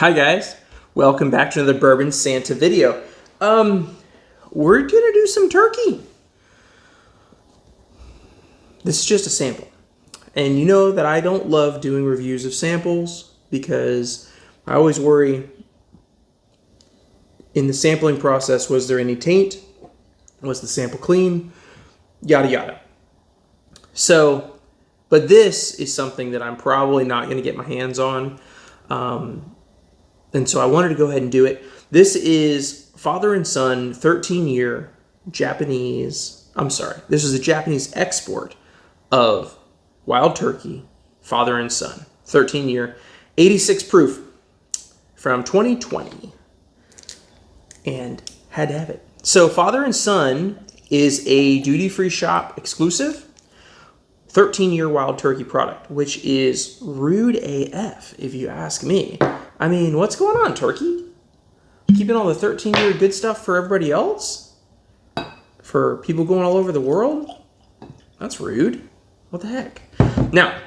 Hi guys, welcome back to another Bourbon Santa video. We're gonna do some turkey. This is just a sample. And you know that I don't love doing reviews of samples because I always worry in the sampling process, was there any taint? Was the sample clean? Yada yada. So, but this is something that I'm probably not gonna get my hands on. And so I wanted to go ahead and do it. This is father and son 13-year Japanese, this is a Japanese export of wild turkey, father and son, 13-year, 86 proof from 2020. And had to have it. So father and son is a duty-free shop exclusive 13-year wild turkey product, which is rude AF, if you ask me. I mean, what's going on, turkey? Keeping all the 13-year good stuff for everybody else? For people going all over the world? That's rude. What the heck? Now,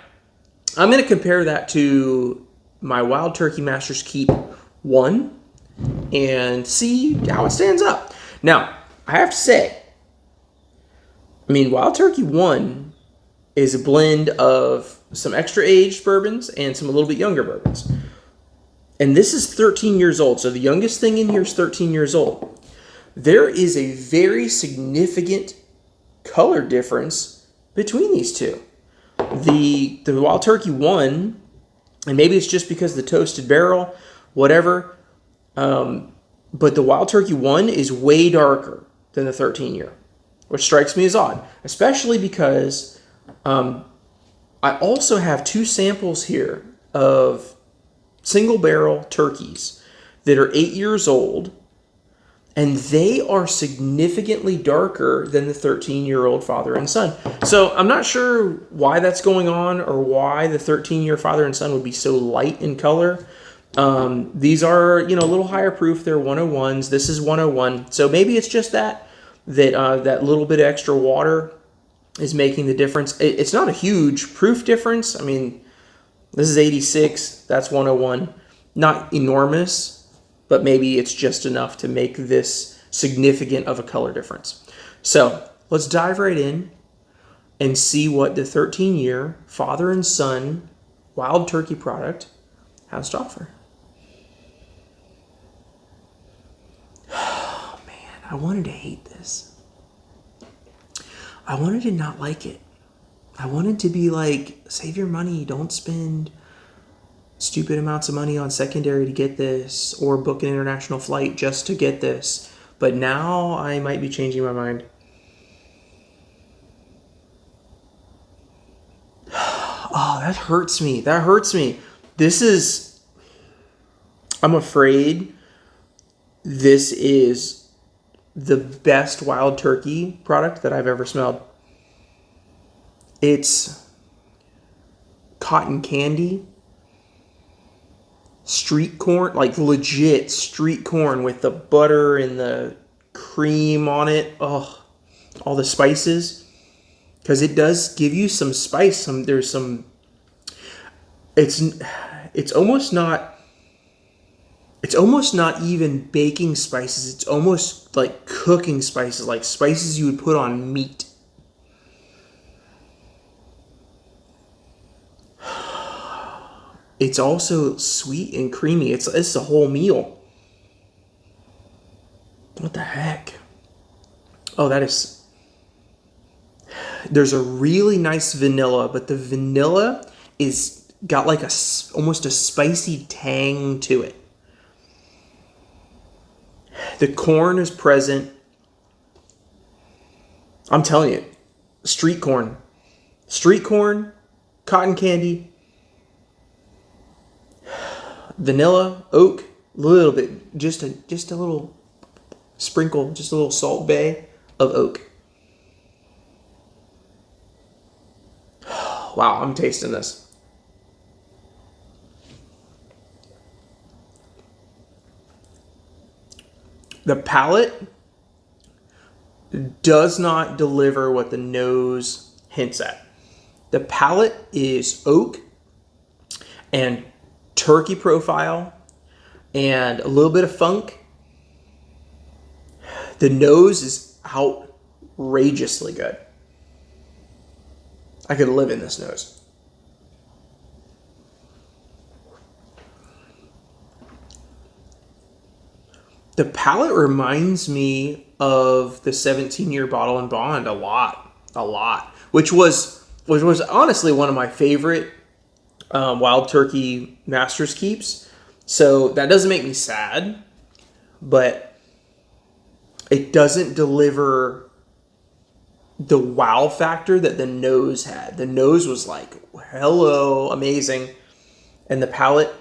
I'm going to compare that to my Wild Turkey Master's Keep 1 and see how it stands up. Now, I have to say, Wild Turkey 1 is a blend of some extra aged bourbons and some a little bit younger bourbons. And this is 13 years old, so the youngest thing in here is 13 years old. There is a very significant color difference between these two. The Wild Turkey 1, and maybe it's just because of the toasted barrel, whatever, but the Wild Turkey 1 is way darker than the 13-year, which strikes me as odd, especially because I also have two samples here of single barrel turkeys that are 8 years old, and they are significantly darker than the 13-year-old father and son. So I'm not sure why that's going on or why the 13-year father and son would be so light in color. These are, a little higher proof. They're 101s. This is 101. So maybe it's just that little bit of extra water is making the difference. It's not a huge proof difference. This is 86, that's 101. Not enormous, but maybe it's just enough to make this significant of a color difference. So let's dive right in and see what the 13-year father and son wild turkey product has to offer. Oh man, I wanted to hate this. I wanted to not like it. I wanted to be like, save your money, don't spend stupid amounts of money on secondary to get this, or book an international flight just to get this. But now I might be changing my mind. Oh, that hurts me. I'm afraid this is the best wild turkey product that I've ever smelled. It's cotton candy, street corn, like legit street corn with the butter and the cream on it. Oh, all the spices. Because it does give you some spice. It's almost not even baking spices. It's almost like cooking spices, like spices you would put on meat. It's also sweet and creamy. It's a whole meal. What the heck? Oh, there's a really nice vanilla, but the vanilla is got like almost a spicy tang to it. The corn is present. I'm telling you, street corn, cotton candy, vanilla, oak, a little bit, just a little sprinkle, just a little salt bay of oak. Wow, I'm tasting this. The palate does not deliver what the nose hints at. The palate is oak and turkey profile and a little bit of funk. The nose is outrageously good. I could live in this nose. The palate reminds me of the 17-year Bottle and Bond a lot, which was honestly one of my favorite Wild Turkey Master's Keeps. So that doesn't make me sad, but it doesn't deliver the wow factor that the nose had. The nose was like, hello, amazing. And the palate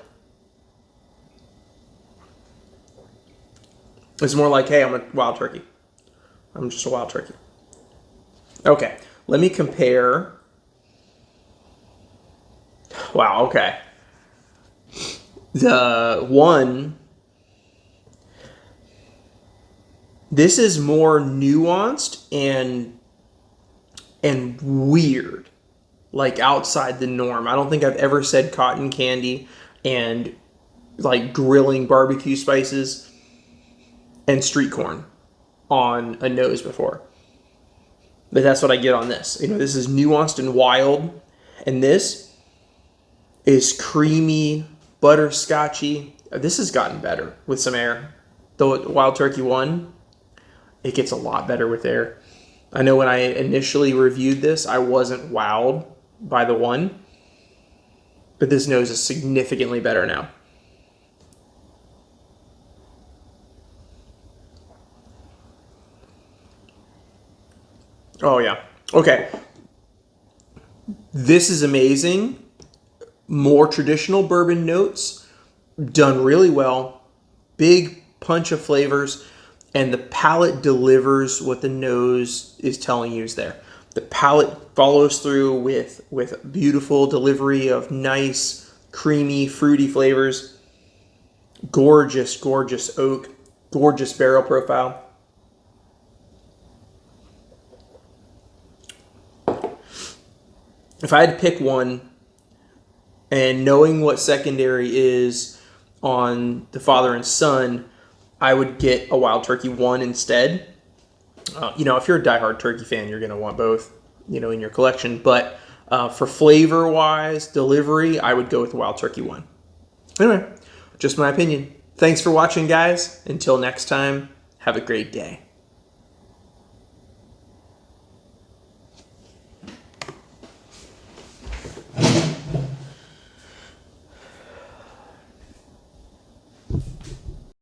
is more like, hey, I'm a Wild Turkey. I'm just a Wild Turkey. Okay, let me compare. Wow, okay. The one, this is more nuanced and weird, like outside the norm. I don't think I've ever said cotton candy and like grilling barbecue spices and street corn on a nose before. But that's what I get on this. You know, this is nuanced and wild, and this is creamy, butterscotchy. This has gotten better with some air. The Wild Turkey one, it gets a lot better with air. I know when I initially reviewed this, I wasn't wowed by the one, but this nose is significantly better now. Oh yeah. Okay. This is amazing. More traditional bourbon notes, done really well. Big punch of flavors, and the palate delivers what the nose is telling you is there. The palate follows through with beautiful delivery of nice, creamy, fruity flavors. Gorgeous, gorgeous oak. Gorgeous barrel profile. If I had to pick one, and knowing what secondary is on the father and son, I would get a Wild Turkey 1 instead. If you're a diehard turkey fan, you're going to want both, in your collection. But for flavor-wise, delivery, I would go with the Wild Turkey 1. Anyway, just my opinion. Thanks for watching, guys. Until next time, have a great day.